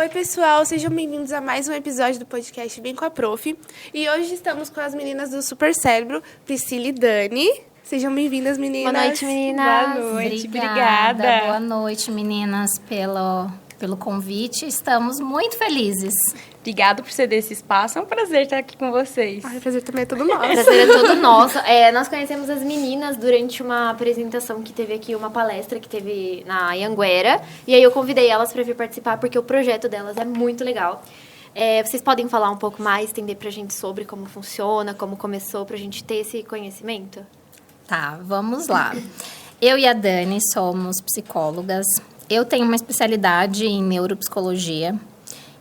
Oi, pessoal, sejam bem-vindos a mais um episódio do podcast Bem com a Prof. E hoje estamos com as meninas do Super Cérebro, Priscila e Dani. Sejam bem-vindas, meninas. Boa noite, meninas. Boa noite, obrigada. Boa noite, meninas, pelo convite. Estamos muito felizes. Obrigada por ceder esse espaço. É um prazer estar aqui com vocês. O prazer também é todo nosso. O prazer é todo nosso. Nós conhecemos as meninas durante uma apresentação que teve aqui, uma palestra que teve na Anhanguera. E aí eu convidei elas para vir participar, porque o projeto delas é muito legal. Vocês podem falar um pouco mais, entender pra gente sobre como funciona, como começou, pra gente ter esse conhecimento? Tá, vamos lá. Eu e a Dani somos psicólogas. Eu tenho uma especialidade em neuropsicologia.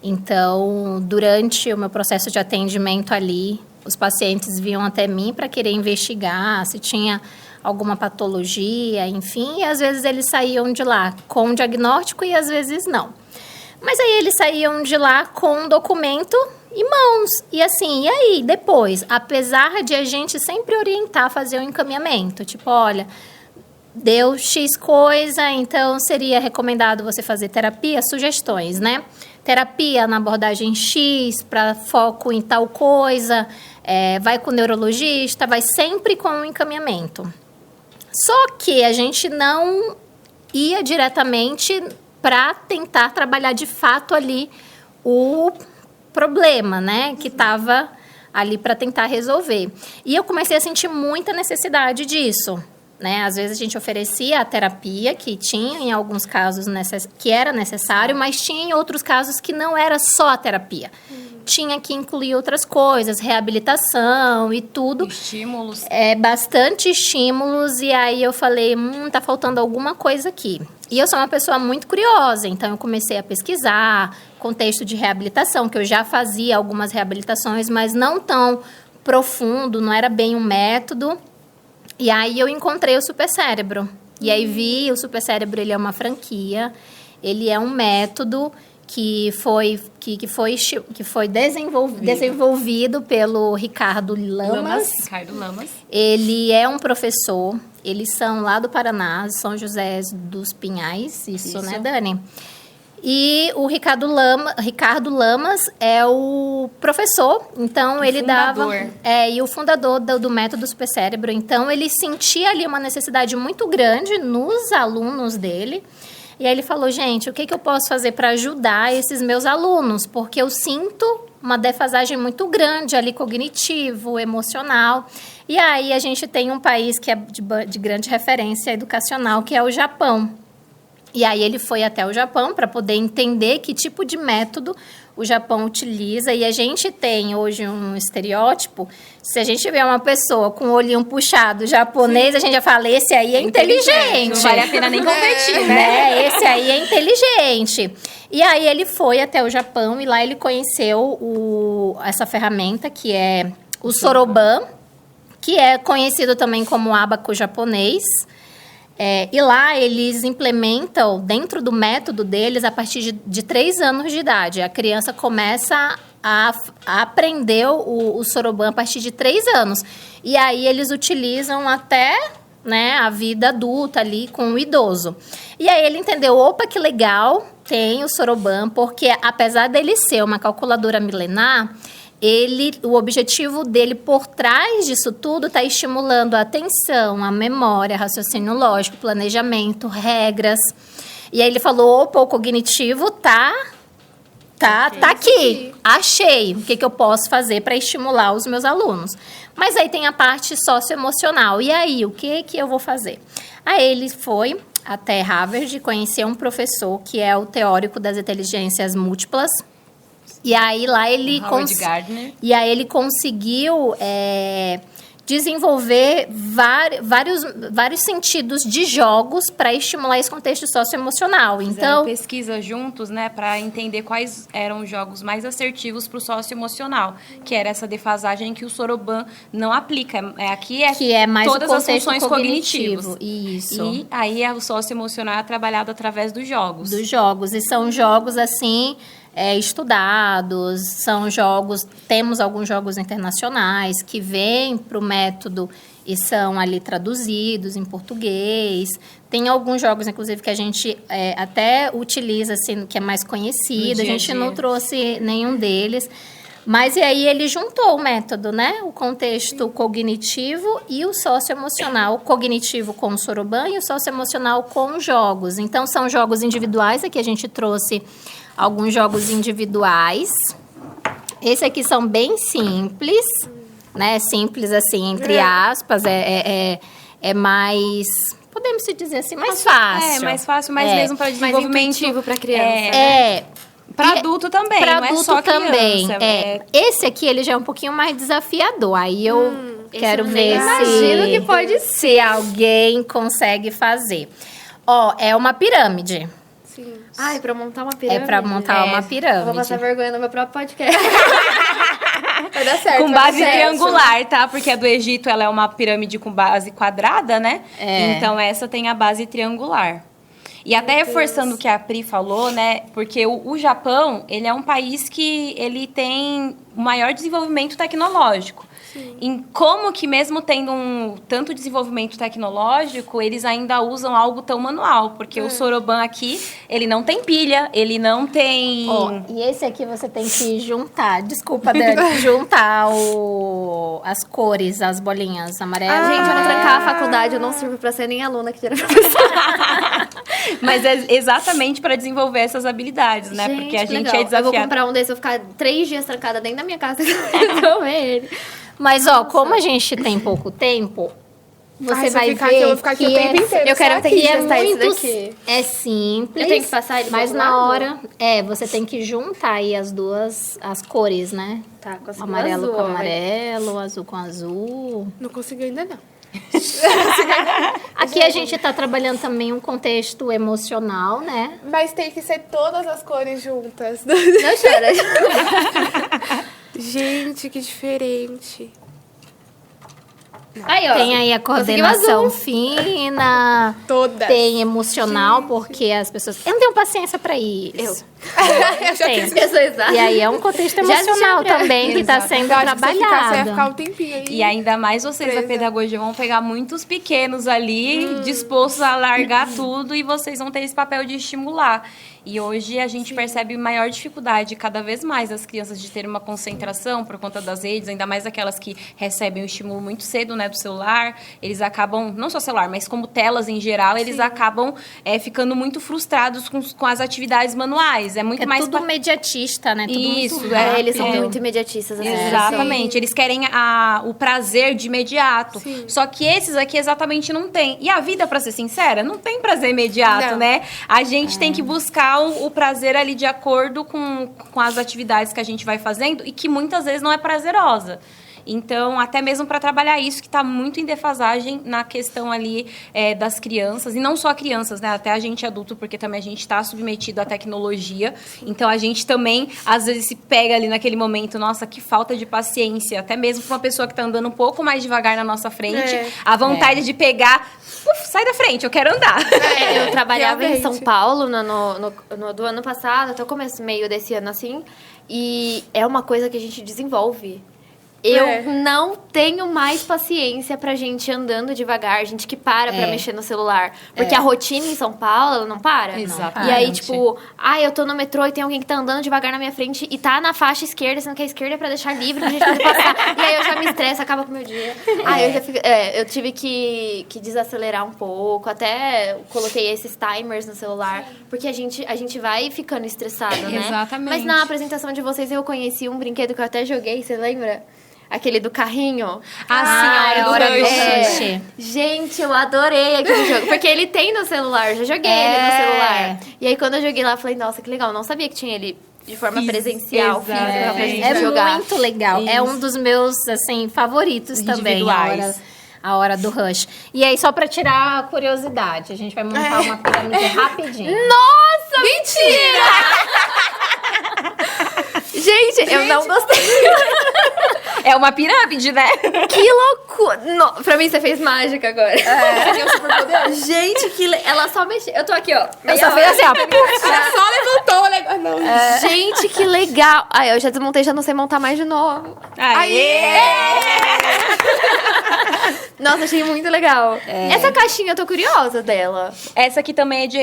Então, durante o meu processo de atendimento ali, os pacientes vinham até mim para querer investigar se tinha alguma patologia, enfim, e às vezes eles saíam de lá com um diagnóstico e às vezes não. Mas aí eles saíam de lá com um documento em mãos. E assim, e aí, depois? Apesar de a gente sempre orientar a fazer o encaminhamento, tipo, olha, deu X coisa, então seria recomendado você fazer terapia, sugestões, né? Terapia na abordagem X, para foco em tal coisa, vai com o neurologista, vai sempre com o encaminhamento. Só que a gente não ia diretamente para tentar trabalhar de fato ali o problema, né? Que estava ali para tentar resolver. E eu comecei a sentir muita necessidade disso. Né? Às vezes a gente oferecia a terapia, que tinha em alguns casos que era necessário, mas tinha em outros casos que não era só a terapia. Tinha que incluir outras coisas, reabilitação e tudo. Estímulos. Bastante estímulos, e aí eu falei, tá faltando alguma coisa aqui. E eu sou uma pessoa muito curiosa, então eu comecei a pesquisar contexto de reabilitação, que eu já fazia algumas reabilitações, mas não tão profundo, não era bem um método. E aí eu encontrei o Super Cérebro. E aí vi, o Super Cérebro, ele é uma franquia, ele é um método que foi desenvolvido pelo Ricardo Lamas. Ricardo Lamas. Ele é um professor, eles são lá do Paraná, São José dos Pinhais, isso. Né, Dani? E o Ricardo Lamas é o professor, então ele dava... e o fundador do método Super Cérebro. Então, ele sentia ali uma necessidade muito grande nos alunos dele. E aí ele falou, gente, o que eu posso fazer para ajudar esses meus alunos? Porque eu sinto uma defasagem muito grande ali, cognitivo, emocional. E aí a gente tem um país que é de grande referência educacional, que é o Japão. E aí ele foi até o Japão para poder entender que tipo de método o Japão utiliza. E a gente tem hoje um estereótipo. Se a gente vê uma pessoa com o olhinho puxado japonês, a gente já fala, esse aí é inteligente. Não vale a pena nem competir, né? Esse aí é inteligente. E aí ele foi até o Japão e lá ele conheceu essa ferramenta que é o Soroban, que é conhecido também como ábaco japonês. E lá eles implementam, dentro do método deles, a partir de 3 anos de idade. A criança começa a aprender o Soroban a partir de 3 anos. E aí eles utilizam até, né, a vida adulta ali com o idoso. E aí ele entendeu, opa, que legal, tem o Soroban, porque apesar dele ser uma calculadora milenar, o objetivo dele por trás disso tudo está estimulando a atenção, a memória, raciocínio lógico, planejamento, regras. E aí ele falou, opa, o cognitivo tá aqui, achei o que eu posso fazer para estimular os meus alunos. Mas aí tem a parte socioemocional, e aí, o que eu vou fazer? Aí ele foi até Harvard conhecer um professor que é o teórico das inteligências múltiplas. E aí lá ele conseguiu desenvolver vários sentidos de jogos para estimular esse contexto socioemocional. Então, pesquisa juntos, né, para entender quais eram os jogos mais assertivos para o socioemocional, que era essa defasagem que o Soroban não aplica. Que é mais todas o as contexto funções cognitivo. cognitivas. Isso. E aí o socioemocional é trabalhado através dos jogos. Dos jogos. E são jogos assim estudados, são jogos, temos alguns jogos internacionais que vêm para o método e são ali traduzidos em português. Tem alguns jogos, inclusive, que a gente até utiliza, assim, que é mais conhecido. A gente não trouxe nenhum deles. Mas e aí ele juntou o método, né? O contexto cognitivo e o socioemocional. O cognitivo com o Soroban e o socioemocional com os jogos. Então, são jogos individuais. Aqui a gente trouxe alguns jogos individuais. Esse aqui são bem simples, né? Simples, assim, entre aspas. É mais... Podemos se dizer assim, mais fácil. Mais fácil, mas mesmo para desenvolvimento. Mais intuitivo para criança. Para adulto também, pra não adulto é só também. criança. Esse aqui, ele já é um pouquinho mais desafiador. Aí eu quero ver imagino que pode se alguém consegue fazer. Ó, é uma pirâmide. Sim. Ai, pra montar uma pirâmide. É pra montar uma pirâmide. Eu vou passar vergonha no meu próprio podcast. Vai dar certo. Com base triangular, tá? Porque a do Egito, ela é uma pirâmide com base quadrada, né? Então, essa tem a base triangular. E até reforçando o que a Pri falou, né? Porque o Japão, ele é um país que ele tem o maior desenvolvimento tecnológico. Sim. Em como que mesmo tendo tanto desenvolvimento tecnológico, eles ainda usam algo tão manual. Porque o Soroban aqui, ele não tem pilha, ele não tem... E esse aqui você tem que juntar, desculpa, Dani, juntar as cores, as bolinhas amarelas. Gente, eu não trancar a faculdade, eu não sirvo pra ser nem aluna que tira professora. Mas é exatamente para desenvolver essas habilidades, né? Porque a gente é desafiado. Eu vou comprar um desse, eu vou ficar 3 dias trancada dentro da minha casa e resolver ele. Mas, como a gente tem pouco tempo, você vai ver eu vou ficar aqui o tempo inteiro. Eu quero ter que testar isso daqui. É simples. Eu tenho que passar ele mas do na lado? hora, você tem que juntar aí as cores, né? Tá, consegui Amarelo azul, com amarelo, azul com azul. Não consegui ainda, não. Aqui a gente tá trabalhando também um contexto emocional, né? Mas tem que ser todas as cores juntas. Não chora. Gente, que diferente. Aí, ó. Tem aí a coordenação fina. Todas. Tem emocional, porque as pessoas... Eu não tenho paciência pra isso. Eu já Tenho. quis. Eu sou exata. E aí é um contexto emocional também que está sendo Eu acho que se eu ficar, você vai ficar trabalhado. um tempinho aí. E ainda mais vocês da pedagogia vão pegar muitos pequenos ali, dispostos a largar tudo, e vocês vão ter esse papel de estimular. E hoje a gente percebe maior dificuldade cada vez mais das crianças de ter uma concentração por conta das redes, ainda mais aquelas que recebem o estímulo muito cedo, né, do celular. Eles acabam, não só celular, mas como telas em geral, eles acabam ficando muito frustrados com as atividades manuais. É muito mais tudo imediatista, né? Tudo Isso, muito rápido. Eles são muito imediatistas. Assim, Exatamente, eles querem o prazer de imediato. Sim. Só que esses aqui exatamente não tem. E a vida, pra ser sincera, não tem prazer imediato, Não. né? A gente tem que buscar o prazer ali de acordo com as atividades que a gente vai fazendo e que muitas vezes não é prazerosa. Então, até mesmo para trabalhar isso, que está muito em defasagem na questão ali das crianças, e não só crianças, né? Até a gente adulto, porque também a gente está submetido à tecnologia. Então, a gente também, às vezes, se pega ali naquele momento, nossa, que falta de paciência. Até mesmo para uma pessoa que está andando um pouco mais devagar na nossa frente, a vontade de pegar, sai da frente, eu quero andar. Eu trabalhava em São realmente. Paulo do ano passado, até o começo, meio desse ano, assim. E é uma coisa que a gente desenvolve. Eu não tenho mais paciência pra gente andando devagar, gente que para pra mexer no celular. Porque a rotina em São Paulo, ela não para. Exatamente. E aí, tipo, eu tô no metrô e tem alguém que tá andando devagar na minha frente e tá na faixa esquerda, sendo que a esquerda é pra deixar livre pra gente poder passar. E aí eu já me estresso, acaba com o meu dia. Eu já fico, eu tive que desacelerar um pouco, até coloquei esses timers no celular, porque a gente vai ficando estressado, né? Exatamente. Mas na apresentação de vocês eu conheci um brinquedo que eu até joguei, você lembra? Aquele do carrinho. A hora do rush. rush. Gente, eu adorei aquele jogo. Porque ele tem no celular, eu já joguei ele no celular. E aí, quando eu joguei lá, eu falei, nossa, que legal. Eu não sabia que tinha ele de forma presencial, física, pra gente É jogar. muito legal. É um dos meus, assim, favoritos também. A hora do rush. E aí, só pra tirar a curiosidade, a gente vai montar uma pirâmide rapidinho. Nossa, mentira! Gente, eu não gostei. É uma pirâmide, né? Que loucura! Pra mim, você fez mágica agora. Gente, ela só mexeu. Eu tô aqui, ó. Eu só fiz assim, ó. Ela só levantou o negócio. Não, Gente, que legal. Eu já desmontei, já não sei montar mais de novo. Aê! Nossa, achei muito legal. Essa caixinha, eu tô curiosa dela. Essa aqui também é de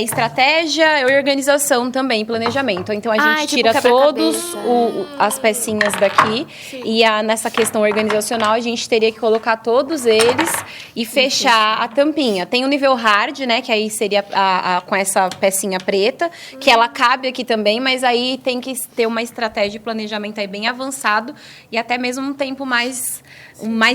estratégia e organização também, planejamento. Então, a gente tipo tira todas quebra-cabeça. as pecinhas daqui. E nessa questão organizacional, a gente teria que colocar todos eles e fechar a tampinha. Tem o nível hard, né? Que aí seria com essa pecinha preta. Que ela cabe aqui também, mas aí tem que ter uma estratégia de planejamento aí bem avançado. E até mesmo um tempo mais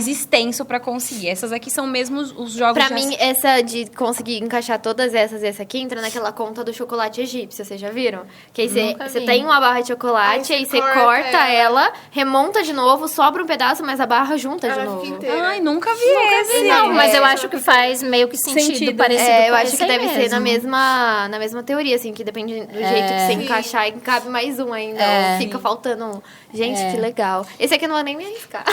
extenso para conseguir. Essas aqui são mesmo os jogos... Pra mim, essa de conseguir encaixar todas essas e essa aqui, entra naquela conta do chocolate egípcio, vocês já viram? Que aí você tem uma barra de chocolate, aí você corta ela, remonta de novo, sobra um pedaço, mas a barra junta de novo. Ai, nunca vi esse. Não, mas eu acho que faz meio que sentido parecido com eu acho esse que aí deve ser na mesmo. mesma teoria, assim, que depende do jeito que você encaixar e cabe mais um ainda. Ou fica faltando um. Gente, que legal. Esse aqui eu não vou nem me arriscar.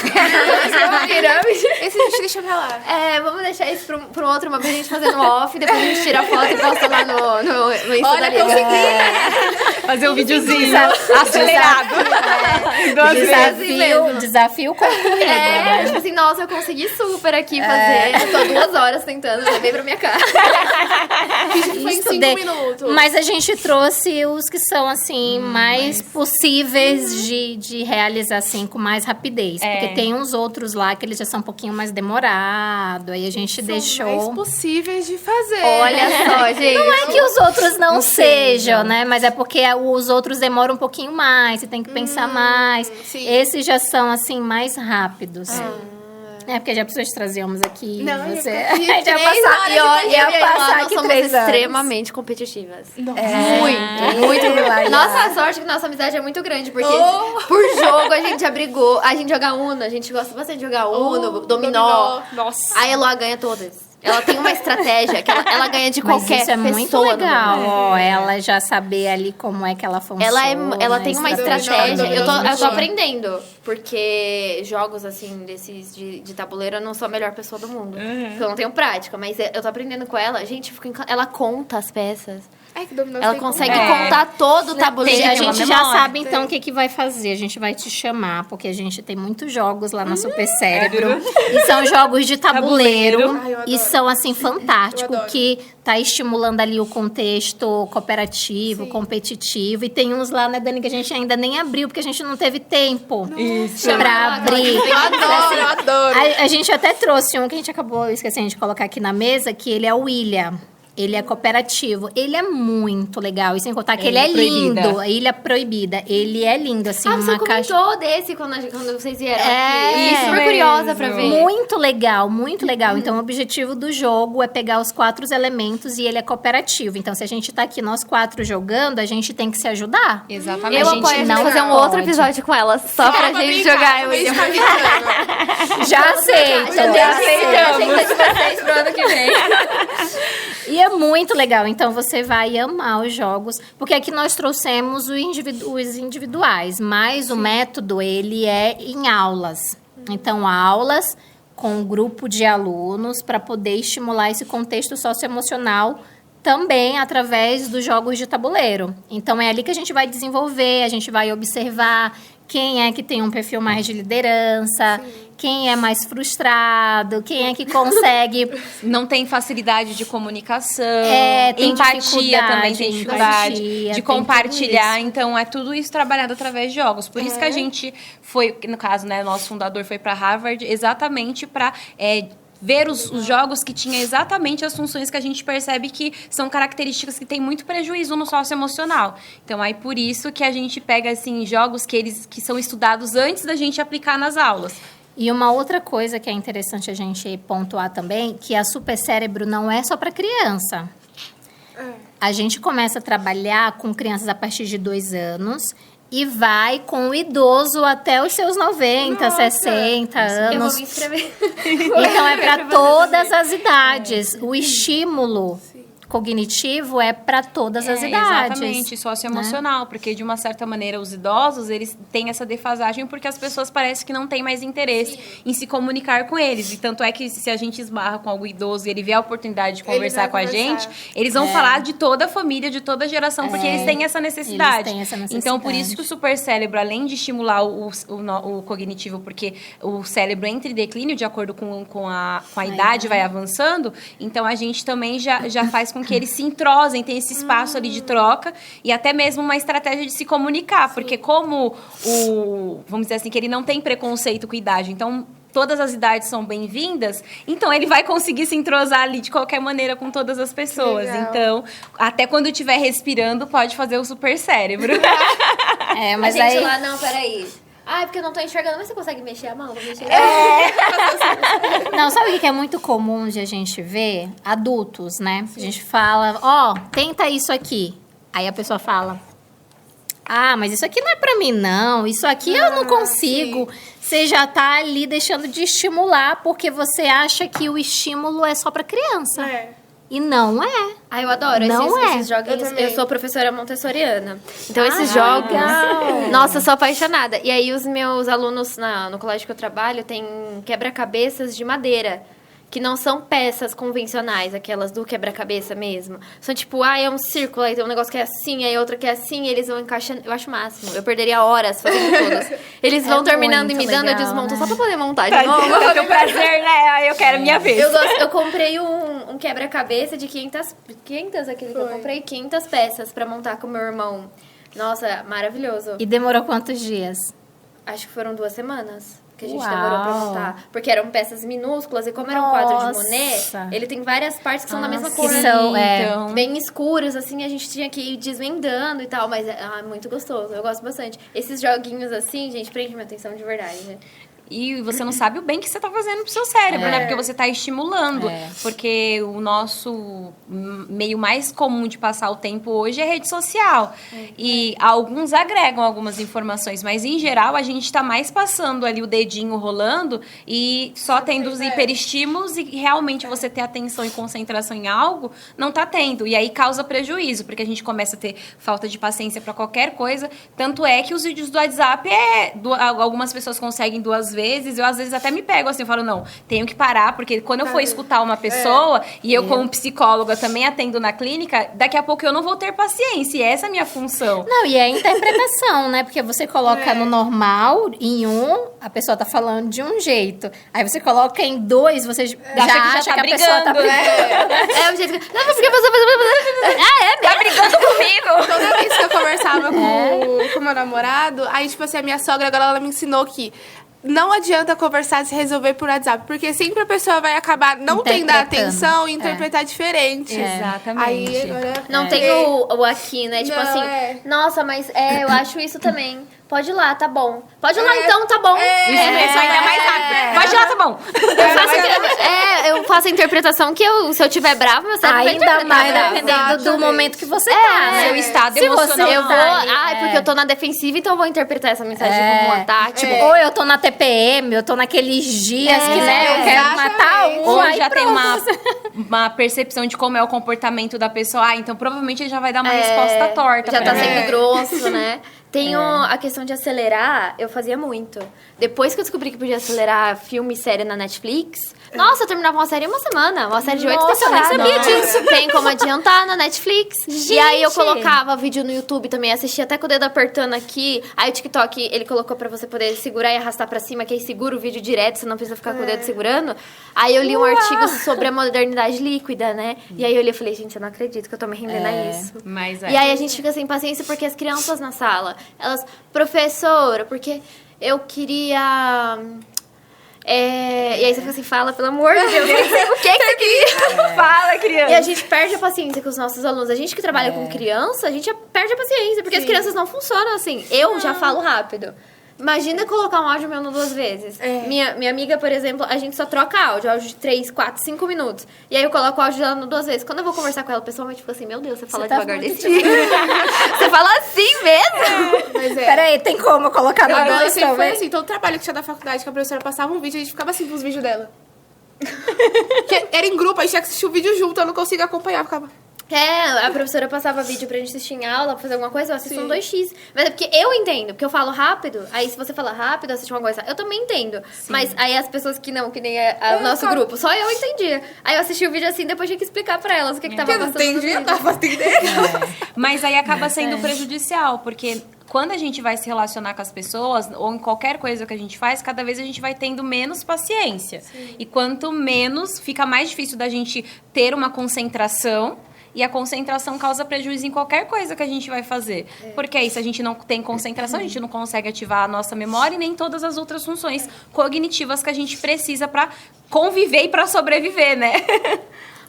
Esse a gente deixa pra lá. Vamos deixar isso pra um outro, uma vez a gente fazendo off, depois a gente tira a foto e posta lá no Insta da Liga. Fazer um videozinho acelerado. Desafio concluído. Tipo assim, nossa, eu consegui super aqui fazer. Eu tô 2 horas tentando, levei pra minha casa. Foi em 5 minutos. Mas a gente trouxe os que são, assim, mais possíveis de realizar, assim, com mais rapidez. Porque tem uns outros lá que eles já são um pouquinho mais demorados. Aí a gente deixou... mais possíveis de fazer. Olha só, gente. Não é que os outros não sejam, né? Mas é porque os outros demoram um pouquinho mais. Você tem que pensar mais. Sim. Esses já são, assim, mais rápidos. Porque já pessoas trazíamos aqui. Não, você... eu ia três passar, horas ia passar nós aqui somos 3 anos. extremamente competitivas. Muito. Nossa, a sorte que nossa amizade é muito grande, porque por jogo a gente já brigou. A gente joga Uno, a gente gosta bastante de jogar Uno, dominó. Nossa. A Eloá ganha todas. Ela tem uma estratégia que ela ganha de Mas qualquer isso é pessoa. muito legal, ó, ela já saber ali como é que ela funciona. Ela tem uma estratégia. Eu tô estratégia. aprendendo. Porque jogos, assim, desses de tabuleiro, eu não sou a melhor pessoa do mundo. Porque eu não tenho prática. Mas eu tô aprendendo com ela. Gente, ela conta as peças. Que dominó Ela tem consegue como- contar todo o tabuleiro. A gente já memória. sabe, então, o que vai fazer. A gente vai te chamar, porque a gente tem muitos jogos lá na Super Cérebro. E são jogos de tabuleiro. Ai, eu E adoro. são, assim, fantásticos. Eu adoro. Que tá estimulando ali o contexto cooperativo, competitivo. E tem uns lá, né, Dani, que a gente ainda nem abriu, porque a gente não teve tempo pra abrir. Eu adoro. A gente até trouxe um que a gente acabou esquecendo de colocar aqui na mesa, que ele é o Ilha. Ele é cooperativo. Ele é muito legal. E sem contar que ele é Proibida. lindo. A Ilha Proibida. Ele é lindo, assim, Você uma comentou desse quando vocês vieram aqui. É, E super curiosa pra ver. Muito legal, muito legal. Então, o objetivo do jogo é pegar os 4 elementos e ele é cooperativo. Então, se a gente tá aqui, nós 4 jogando, a gente tem que se ajudar. Exatamente. Eu A gente apoio a gente não fazer um pode. outro episódio com ela, só pra gente jogar. Eu ia Já aceito. Já aceitamos. de vocês pro ano que vem. E é muito legal. Então, você vai amar os jogos. Porque aqui nós trouxemos os individuais. Mas o método, ele é em aulas. Então, aulas com um grupo de alunos para poder estimular esse contexto socioemocional também através dos jogos de tabuleiro. Então, é ali que a gente vai desenvolver, a gente vai observar quem é que tem um perfil mais de liderança, quem é mais frustrado, quem é que consegue... Não tem facilidade de comunicação, tem empatia dificuldade, também tem dificuldade empatia, de tem compartilhar. tudo isso. Então, é tudo isso trabalhado através de jogos. Por isso que a gente foi, no caso, né, nosso fundador foi para Harvard exatamente para ver os jogos que tinham exatamente as funções que a gente percebe que são características que têm muito prejuízo no socioemocional. Então, aí por isso que a gente pega assim, jogos que são estudados antes da gente aplicar nas aulas. E uma outra coisa que é interessante a gente pontuar também, que a Super Cérebro não é só para criança. A gente começa a trabalhar com crianças a partir de 2 anos e vai com o idoso até os seus 90, 60 Eu vou anos. me inscrever. Então, é para todas as idades. O estímulo cognitivo é para todas as idades. Exatamente, socioemocional, porque de uma certa maneira os idosos, eles têm essa defasagem porque as pessoas parecem que não têm mais interesse em se comunicar com eles. E tanto é que se a gente esbarra com algum idoso e ele vê a oportunidade de conversar com a gente, eles vão falar de toda a família, de toda a geração, porque eles têm essa necessidade. Então, por isso que o supercérebro, além de estimular o cognitivo, porque o cérebro entra em declínio de acordo com a idade, vai avançando, então a gente também já faz com que eles se entrosem, tem esse espaço ali de troca e até mesmo uma estratégia de se comunicar, porque como vamos dizer assim, que ele não tem preconceito com idade, então todas as idades são bem-vindas, então ele vai conseguir se entrosar ali de qualquer maneira com todas as pessoas. Então, até quando estiver respirando, pode fazer o super cérebro. Mas a gente lá, não, peraí. Ah, é porque eu não tô enxergando, mas você consegue mexer a mão? Vou mexer Não, sabe o que é muito comum de a gente ver? Adultos, né? Sim. A gente fala, tenta isso aqui. Aí a pessoa fala, mas isso aqui não é pra mim, não. Isso aqui eu não consigo. Sim. Você já tá ali deixando de estimular porque você acha que o estímulo é só pra criança. E não é. Eu adoro esses joguinhos. Eu sou professora montessoriana. Então, esses jogos... Nossa, eu sou apaixonada. E aí, os meus alunos no colégio que eu trabalho têm quebra-cabeças de madeira. Que não são peças convencionais, aquelas do quebra-cabeça mesmo. São tipo, é um círculo, aí tem um negócio que é assim, aí outro que é assim, e eles vão encaixando. Eu acho o máximo. Eu perderia horas fazendo todas. Eles vão terminando e me dando, eu desmonto só pra poder montar de novo. Que prazer, né? Eu quero a minha vez. Eu comprei um quebra-cabeça de 500 aquele que eu comprei, 500 peças pra montar com o meu irmão. Nossa, maravilhoso. E demorou quantos dias? Acho que foram 2 semanas. Que a gente demorou pra montar. Porque eram peças minúsculas, e como era um quadro de Monet, ele tem várias partes que são da mesma cor. Que são, então, bem escuras, assim, a gente tinha que ir desvendando e tal, mas é muito gostoso, eu gosto bastante. Esses joguinhos assim, gente, prende minha atenção de verdade, né? E você não sabe o bem que você tá fazendo pro seu cérebro, né? Porque você tá estimulando. Porque o nosso meio mais comum de passar o tempo hoje é rede social. E alguns agregam algumas informações, mas em geral a gente tá mais passando ali o dedinho rolando e só tendo os hiperestímulos e realmente você ter atenção e concentração em algo, não tá tendo. E aí causa prejuízo, porque a gente começa a ter falta de paciência para qualquer coisa. Tanto é que os vídeos do WhatsApp algumas pessoas conseguem 2 vezes, eu às vezes até me pego assim, eu falo, não, tenho que parar, porque quando eu for escutar uma pessoa, e eu como psicóloga também atendo na clínica, daqui a pouco eu não vou ter paciência, e essa é a minha função. Não, e é a interpretação, né? Porque você coloca no normal, em a pessoa tá falando de um jeito. Aí você coloca em 2, você já acha que a pessoa tá brigando. É o jeito que... Não, porque a pessoa... Tá brigando comigo! Toda vez que eu conversava com meu namorado, aí, tipo assim, a minha sogra agora ela me ensinou que não adianta conversar e se resolver por WhatsApp, porque sempre a pessoa vai acabar não tendo a atenção e interpretar diferente. Exatamente. Aí, não tem o aqui, né? Tipo assim, nossa, mas eu acho isso também. Pode ir lá, tá bom. Pode ir lá, então, tá bom. Isso ainda mais rápido. Pode ir lá, tá bom. Eu faço a interpretação que se eu tiver bravo, meu cérebro vai ainda mais dependendo do momento que você tá, né? Seu estado emocional. Eu vou... porque eu tô na defensiva, então eu vou interpretar essa mensagem como um ataque. Tipo, ou eu tô na TPM, eu tô naqueles dias que, né, eu quero matar um. Ou já tem uma percepção de como é o comportamento da pessoa. Então provavelmente ele já vai dar uma resposta torta. Já tá sendo grosso, né? Tem a questão de acelerar, eu fazia muito. Depois que eu descobri que podia acelerar filme e série na Netflix, nossa, eu terminava uma série em uma semana. Uma série de 8 temporadas, eu nem sabia disso. Tem como adiantar na Netflix. Gente. E aí eu colocava vídeo no YouTube também, assistia até com o dedo apertando aqui. Aí o TikTok, ele colocou pra você poder segurar e arrastar pra cima, que aí segura o vídeo direto, você não precisa ficar com o dedo segurando. Aí eu li um artigo sobre a modernidade líquida, né? E aí eu li e falei, gente, eu não acredito que eu tô me rendendo a isso. Mas E aí a gente fica sem paciência porque as crianças na sala, elas, professora, porque eu queria... E aí você fica assim, fala, pelo amor de Deus, o que você queria? Fala, criança. E a gente perde a paciência com os nossos alunos. A gente que trabalha com criança, a gente perde a paciência, porque as crianças não funcionam assim. Eu já falo rápido. Imagina colocar um áudio meu no 2 vezes. Minha amiga, por exemplo, a gente só troca áudio de 3, 4, 5 minutos. E aí eu coloco o áudio dela no 2 vezes. Quando eu vou conversar com ela pessoalmente, fica assim, meu Deus, você fala devagar desse jeito. Você fala assim mesmo? Mas Peraí, tem como eu colocar no 2 sempre foi também? assim, todo trabalho que tinha da faculdade, que a professora passava um vídeo, a gente ficava assim pros vídeos dela. Era em grupo, a gente tinha que assistir o vídeo junto, eu não conseguia acompanhar, ficava... A professora passava vídeo pra gente assistir em aula, pra fazer alguma coisa, eu assisto um 2x. Mas é porque eu entendo, porque eu falo rápido, aí se você fala rápido, assiste uma coisa, eu também entendo. Sim. Mas aí as pessoas que não, que nem o nosso grupo, só eu entendia. Aí eu assisti o vídeo assim, depois tinha que explicar pra elas o que tava passando. Eu não entendi, eu tava entendendo. Mas aí acaba sendo prejudicial, porque quando a gente vai se relacionar com as pessoas, ou em qualquer coisa que a gente faz, cada vez a gente vai tendo menos paciência. Sim. E quanto menos, fica mais difícil da gente ter uma concentração. E a concentração causa prejuízo em qualquer coisa que a gente vai fazer. Porque aí, se a gente não tem concentração, a gente não consegue ativar a nossa memória e nem todas as outras funções cognitivas que a gente precisa para conviver e para sobreviver, né?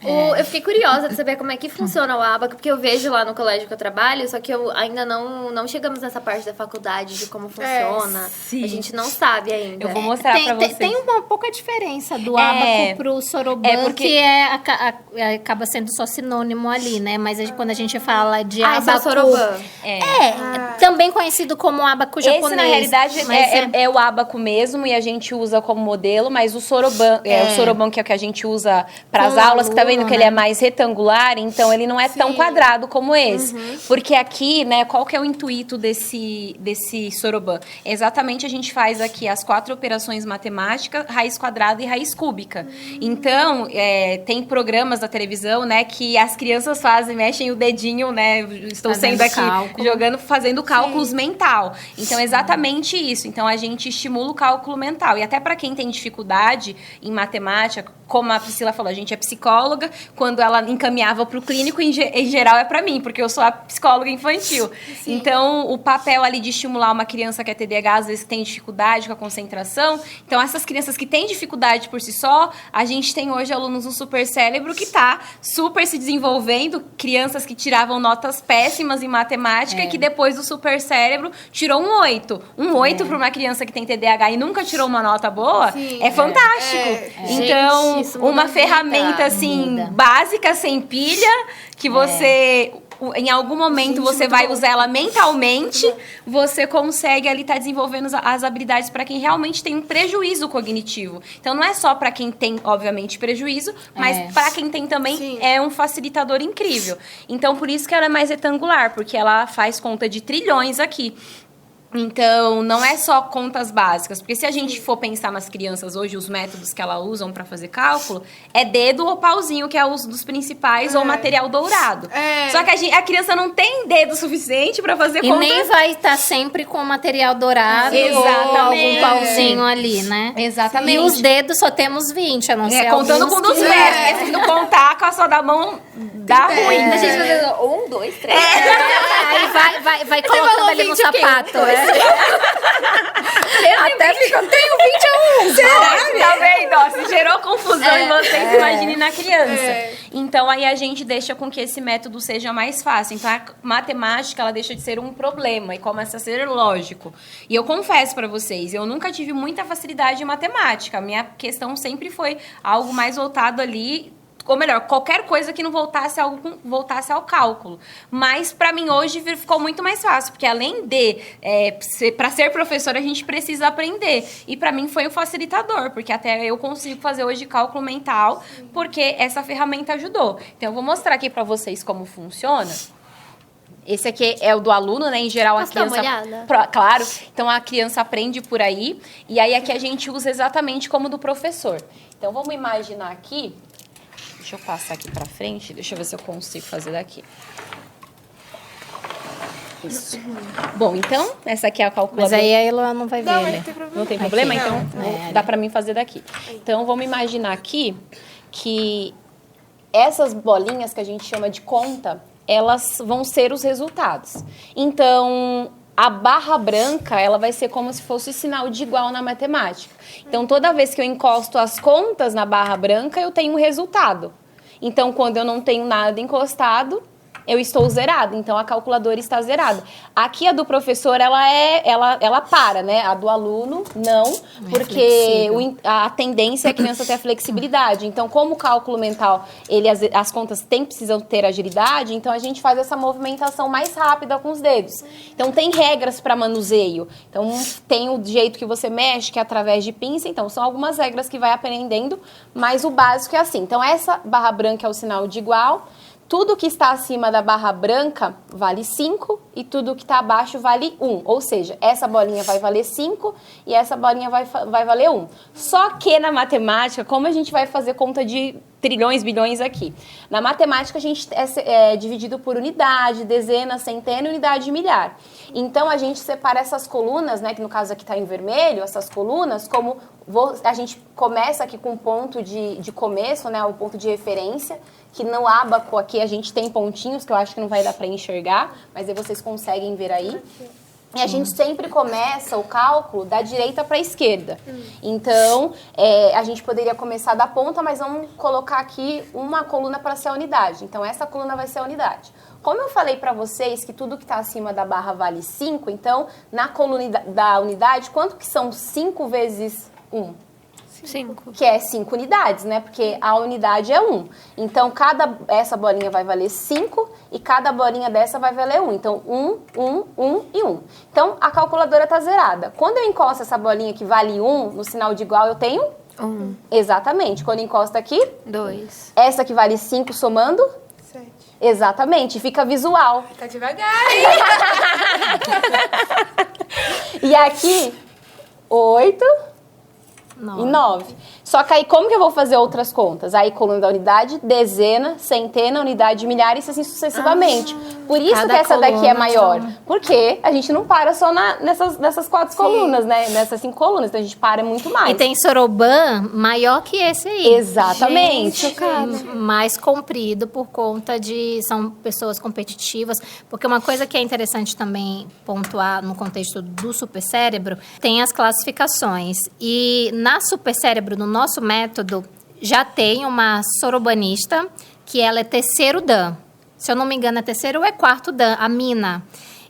Eu fiquei curiosa de saber como é que funciona o ábaco, porque eu vejo lá no colégio que eu trabalho, só que eu ainda não chegamos nessa parte da faculdade de como funciona. A gente não sabe ainda. Eu vou mostrar pra vocês. Tem uma pouca diferença do ábaco pro soroban, porque... que acaba sendo só sinônimo ali, né? Mas quando a gente fala de ábaco... Esse é o soroban. Também conhecido como ábaco japonês. Esse, na realidade, é o ábaco mesmo, e a gente usa como modelo, mas o soroban, o soroban que é o que a gente usa para as aulas, que tá vendo que ele é mais retangular, então ele não é tão quadrado como esse. Porque aqui, né, qual que é o intuito desse soroban? Exatamente, a gente faz aqui as 4 operações matemáticas, raiz quadrada e raiz cúbica. Então, tem programas da televisão, né, que as crianças mexem o dedinho, né, estou sendo aqui fazendo cálculos mental. Então, exatamente isso. Então, a gente estimula o cálculo mental. E até para quem tem dificuldade em matemática, como a Priscila falou, a gente é psicóloga, quando ela encaminhava para o clínico, em geral é para mim, porque eu sou a psicóloga infantil. Sim. Então, o papel ali de estimular uma criança que é TDAH, às vezes tem dificuldade com a concentração. Então, essas crianças que têm dificuldade por si só, a gente tem hoje alunos no Super Cérebro que está super se desenvolvendo, crianças que tiravam notas péssimas em matemática e que depois do Super Cérebro tirou um 8. Um 8 para uma criança que tem TDAH e nunca tirou uma nota boa é fantástico. Então, gente, uma ferramenta assim básica, sem pilha, que você em algum momento você vai usar ela mentalmente, você consegue ali estar desenvolvendo as habilidades para quem realmente tem um prejuízo cognitivo. Então não é só para quem tem, obviamente, prejuízo, mas para quem tem também é um facilitador incrível. Então por isso que ela é mais retangular, porque ela faz conta de trilhões aqui. Então, não é só contas básicas, porque se a gente for pensar nas crianças hoje, os métodos que elas usam para fazer cálculo, é dedo ou pauzinho, que é o uso dos principais, ou material dourado. Só que a criança não tem dedo suficiente para fazer conta. E nem vai estar sempre com material dourado ou algum pauzinho ali, né? Exatamente. E os dedos só temos 20, a não ser contando com dos pés, porque se não contar com a sua da mão, dá ruim. A gente vai fazer 1, 2, 3. Aí vai colocando ali no sapato, Até fica, tenho 21. Tá vendo? Se gerou confusão em vocês, imagine na criança. Então, aí a gente deixa com que esse método seja mais fácil. Então, a matemática, ela deixa de ser um problema e começa a ser lógico. E eu confesso pra vocês, eu nunca tive muita facilidade em matemática. A minha questão sempre foi algo mais voltado ali... Ou melhor, qualquer coisa que não voltasse ao cálculo. Mas, para mim, hoje ficou muito mais fácil. Porque, além de... para ser professora, a gente precisa aprender. E, para mim, foi um facilitador. Porque até eu consigo fazer hoje cálculo mental. Porque essa ferramenta ajudou. Então, eu vou mostrar aqui para vocês como funciona. Esse aqui é o do aluno, né? Em geral, a criança... Claro. Então, a criança aprende por aí. E aí, aqui a gente usa exatamente como do professor. Então, vamos imaginar aqui... Deixa eu passar aqui pra frente. Deixa eu ver se eu consigo fazer daqui. Isso. Bom, então, essa aqui é a calculadora. Mas aí a Elo não vai ver. Não tem problema? Então, dá pra mim fazer daqui. Então, vamos imaginar aqui que essas bolinhas que a gente chama de conta, elas vão ser os resultados. Então... A barra branca, ela vai ser como se fosse sinal de igual na matemática. Então, toda vez que eu encosto as contas na barra branca, eu tenho um resultado. Então, quando eu não tenho nada encostado, eu estou zerada. Então, a calculadora está zerada. Aqui, a do professor, ela para, né? A do aluno, não. Porque a tendência é a criança ter a flexibilidade. Então, como o cálculo mental, as contas precisam ter agilidade, então a gente faz essa movimentação mais rápida com os dedos. Então, tem regras para manuseio. Então, tem o jeito que você mexe, que é através de pinça. Então, são algumas regras que vai aprendendo, mas o básico é assim. Então, essa barra branca é o sinal de igual. tudo que está acima da barra branca vale 5 e tudo que está abaixo vale 1. Ou seja, essa bolinha vai valer 5 e essa bolinha vai valer 1. Só que na matemática, como a gente vai fazer conta de trilhões, bilhões aqui? Na matemática, a gente é dividido por unidade, dezena, centena e unidade de milhar. Então, a gente separa essas colunas, né, que no caso aqui está em vermelho, essas colunas, como a gente começa aqui com um ponto de começo, né, um ponto de referência, que no ábaco aqui a gente tem pontinhos, que eu acho que não vai dar para enxergar, mas aí vocês conseguem ver aí. E a gente sempre começa o cálculo da direita para a esquerda. Então, a gente poderia começar da ponta, mas vamos colocar aqui uma coluna para ser a unidade. Então, essa coluna vai ser a unidade. Como eu falei para vocês que tudo que está acima da barra vale 5, então, na coluna da unidade, quanto que são 5 vezes 1? 5. Que é 5 unidades, né? Porque a unidade é 1. Então, essa bolinha vai valer 5 e cada bolinha dessa vai valer 1. Então, 1 e 1. Então, a calculadora está zerada. Quando eu encosto essa bolinha que vale 1 no sinal de igual, eu tenho? 1. Exatamente. Quando eu encosto aqui? 2. Essa que vale 5 somando? 7. Exatamente. Fica visual. Tá devagar, hein? E aqui, 8... E 9. Só que aí, como que eu vou fazer outras contas? Aí, coluna da unidade, dezena, centena, unidade de milhar e assim sucessivamente. Por isso que essa daqui é maior. Porque a gente não para só nessas 4 colunas, né? Nessas 5 colunas. Então, a gente para muito mais. E tem soroban maior que esse aí. Exatamente. Gente, mais comprido por conta de... São pessoas competitivas. Porque uma coisa que é interessante também pontuar no contexto do supercérebro, tem as classificações. E na supercérebro, no nosso método, já tem uma sorobanista que ela é terceiro Dan. Se eu não me engano, é terceiro ou é quarto Dan, a Mina.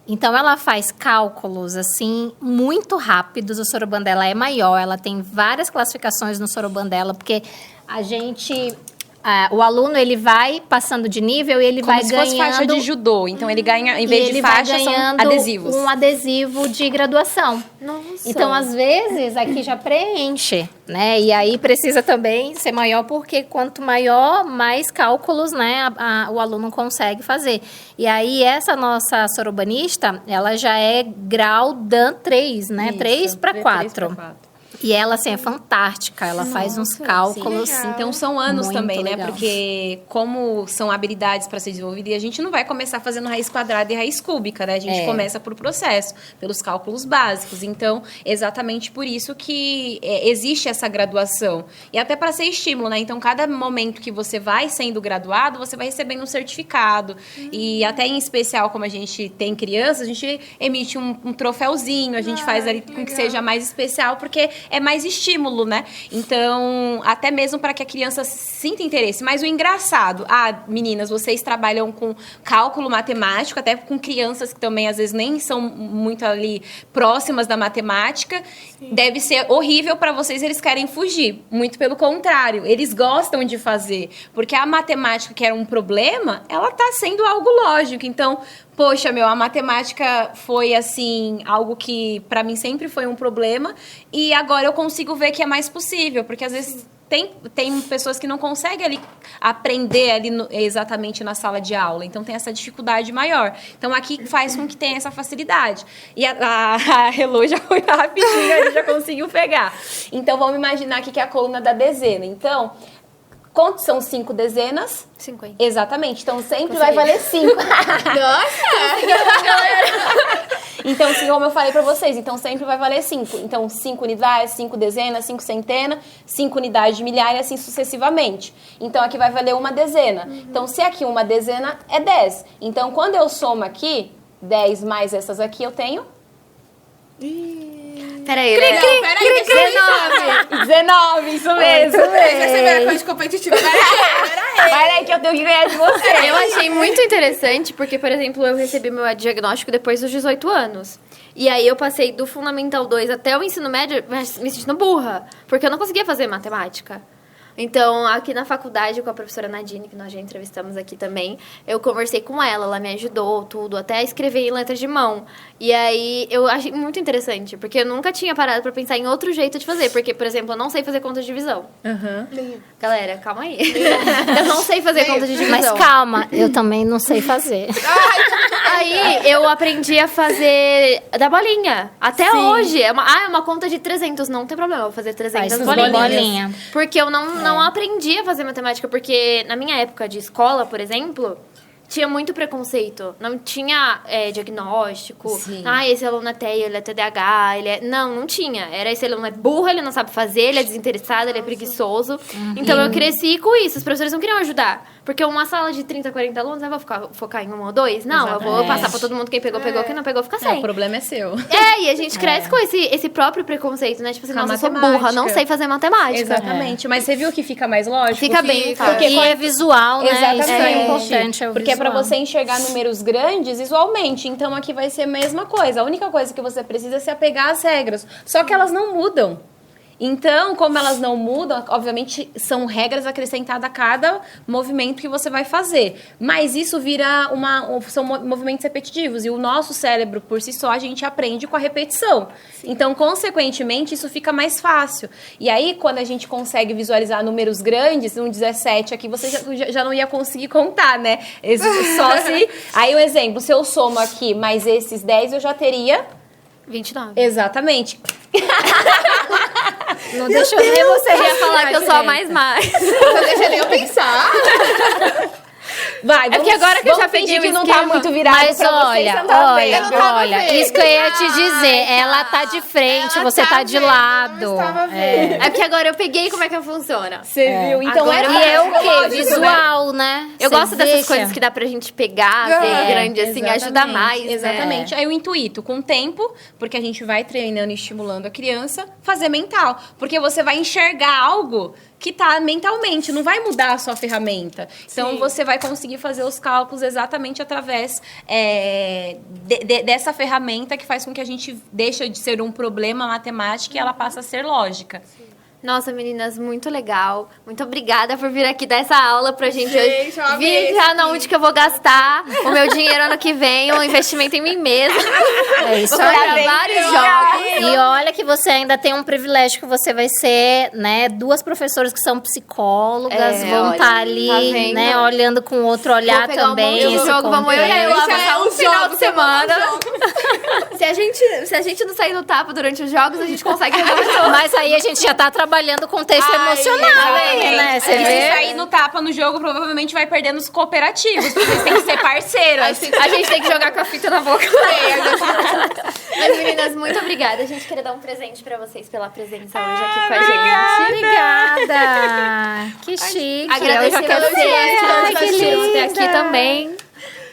Então, ela faz cálculos, assim, muito rápidos. O soroban dela é maior, ela tem várias classificações no soroban dela, porque a gente... o aluno, ele vai passando de nível e ele vai ganhando... Como se fosse faixa de judô. Então, ele ganha, em vez de faixa, são adesivos. Um adesivo de graduação. Nossa. Então, às vezes, aqui já preenche, né? E aí, precisa também ser maior, porque quanto maior, mais cálculos, né, o aluno consegue fazer. E aí, essa nossa sorobanista, ela já é grau Dan 3, né? 3 para 4. E ela, assim, é fantástica. Ela faz uns cálculos. Então, são anos muito também, né? legal. Porque como são habilidades para ser desenvolvidas, e a gente não vai começar fazendo raiz quadrada e raiz cúbica, né? A gente começa por processo, pelos cálculos básicos. Então, exatamente por isso que existe essa graduação. E até para ser estímulo, né? Então, cada momento que você vai sendo graduado, você vai recebendo um certificado. E até em especial, como a gente tem crianças, a gente emite um troféuzinho, a gente faz ali com que seja mais especial, porque é mais estímulo, né? Então, até mesmo para que a criança sinta interesse. Mas o engraçado, meninas, vocês trabalham com cálculo matemático, até com crianças que também, às vezes, nem são muito ali próximas da matemática. Sim. Deve ser horrível para vocês, eles querem fugir. Muito pelo contrário, eles gostam de fazer. Porque a matemática, que era um problema, ela tá sendo algo lógico. Então, poxa, a matemática foi, assim, algo que para mim sempre foi um problema e agora eu consigo ver que é mais possível, porque às vezes tem pessoas que não conseguem ali aprender ali exatamente na sala de aula, então tem essa dificuldade maior. Então aqui faz com que tenha essa facilidade. E a Hello já foi rapidinho, a gente já conseguiu pegar. Então vamos imaginar aqui que é a coluna da dezena. Então, quantos são 5 dezenas? 50. Exatamente. Então, sempre vai valer 5. Nossa! Então, como eu falei pra vocês, então sempre vai valer 5. Então, 5 unidades, 5 dezenas, 5 centenas, 5 unidades de milhar e assim sucessivamente. Então, aqui vai valer uma dezena. Então, se aqui uma dezena é 10. Então, quando eu somo aqui, 10 mais essas aqui, eu tenho... Peraí, 19, isso mesmo. Vai ser minha coisa competitiva. Vai aí que eu tenho que ganhar de você. Eu achei muito interessante, porque, por exemplo, eu recebi meu diagnóstico depois dos 18 anos. E aí eu passei do Fundamental 2 até o ensino médio me sentindo burra, porque eu não conseguia fazer matemática. Então, aqui na faculdade, com a professora Nadine, que nós já entrevistamos aqui também, eu conversei com ela me ajudou, tudo, até a escrever em letra de mão. E aí, eu achei muito interessante, porque eu nunca tinha parado pra pensar em outro jeito de fazer. Porque, por exemplo, eu não sei fazer conta de divisão. Galera, calma aí. Eu não sei fazer conta de divisão. Mas calma, eu também não sei fazer. Aí, eu aprendi a fazer da bolinha. Até hoje. É uma conta de 300. Não tem problema, eu vou fazer 300 Faz bolinhas. bolinha. Porque eu não aprendi a fazer matemática. Porque na minha época de escola, por exemplo, tinha muito preconceito. Não tinha diagnóstico. Sim. Esse aluno é TEA, ele é TDAH, ele é... Não tinha. Era esse aluno é burro, ele não sabe fazer, ele é desinteressado, ele é preguiçoso. Então, eu cresci com isso. Os professores não queriam ajudar. Porque uma sala de 30, 40 alunos, eu vou focar em um ou dois? Não, eu vou passar pra todo mundo. Quem pegou, pegou. Quem não pegou, fica sem. O problema é seu. E a gente cresce com esse próprio preconceito, né? Tipo assim, Com a nossa, eu sou matemática. burra, não sei fazer matemática. Exatamente. Mas você viu que fica mais lógico? Fica bem fácil. Porque E é visual, né? Exatamente. Isso é importante, é o Porque é pra visual. você enxergar números grandes visualmente. Então aqui vai ser a mesma coisa. A única coisa que você precisa é se apegar às regras. Só que elas não mudam. Então, como elas não mudam, obviamente são regras acrescentadas a cada movimento que você vai fazer. Mas isso vira são movimentos repetitivos. E o nosso cérebro, por si só, a gente aprende com a repetição. Então, consequentemente, isso fica mais fácil. E aí, quando a gente consegue visualizar números grandes, um 17 aqui, você já não ia conseguir contar, né? Só se... Aí, o exemplo, se eu somo aqui mais esses 10, eu já teria... 29. Exatamente. Não deixa eu ver você Eu ia falar que eu sou a mais. Não deixa nem eu pensar. Vai, porque agora que eu já peguei fingir o que não tá esquema. muito virado Mas pra vocês, olha, você não tá olha, Eu não tava olha, vendo. isso que eu ia te dizer. Ela tá de frente, Ela você tá de vendo, lado. não estava vendo. É porque agora eu peguei como é que funciona. Você viu? Então Agora é E é o quê? lógico, Visual, né? Eu Você gosto dessas deixa. coisas que dá pra gente pegar, ver grande, assim, ajuda mais, né? Exatamente. Aí o intuito, com o tempo, porque a gente vai treinando e estimulando a criança, fazer mental. Porque você vai enxergar algo que tá mentalmente, não vai mudar a sua ferramenta. Então, você vai conseguir fazer os cálculos exatamente através dessa ferramenta que faz com que a gente deixe de ser um problema matemático e ela passa a ser lógica. Nossa, meninas, muito legal. Muito obrigada por vir aqui dar essa aula pra gente hoje. Gente, eu amei Vir já na onde que eu vou gastar o meu dinheiro ano que vem, um investimento em mim mesma. É isso Vou aí. comprar vários jogos. E olha que você ainda tem um privilégio que você vai ser, né, duas professoras que são psicólogas, vão olha, estar ali, tá vendo? né, olhando com outro olhar Vou pegar também. um monte de esse jogo, vamos eu e a contexto. Ela Isso passar é um os final jogos, de semana. os Se a gente não sair no tapa durante os jogos, a gente consegue resolver tudo. Mas aí a gente já tá trabalhando o contexto emocional aí, né? Você E se vê? sair no tapa no jogo, provavelmente vai perder nos cooperativos, porque vocês têm que ser parceiros. A gente tem que jogar com a fita na boca. Mas, meninas, muito obrigada. A gente queria dar um presente pra vocês pela presença hoje aqui com a gente. Obrigada! Que chique! Agradecer Eu já quero vocês que Ai, nos que assistiram até aqui linda. também.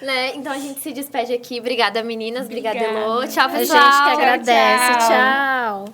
Né? Então a gente se despede aqui. Obrigada, meninas. Obrigada, Elô. Tchau, A pessoal. gente que agradece. Tchau.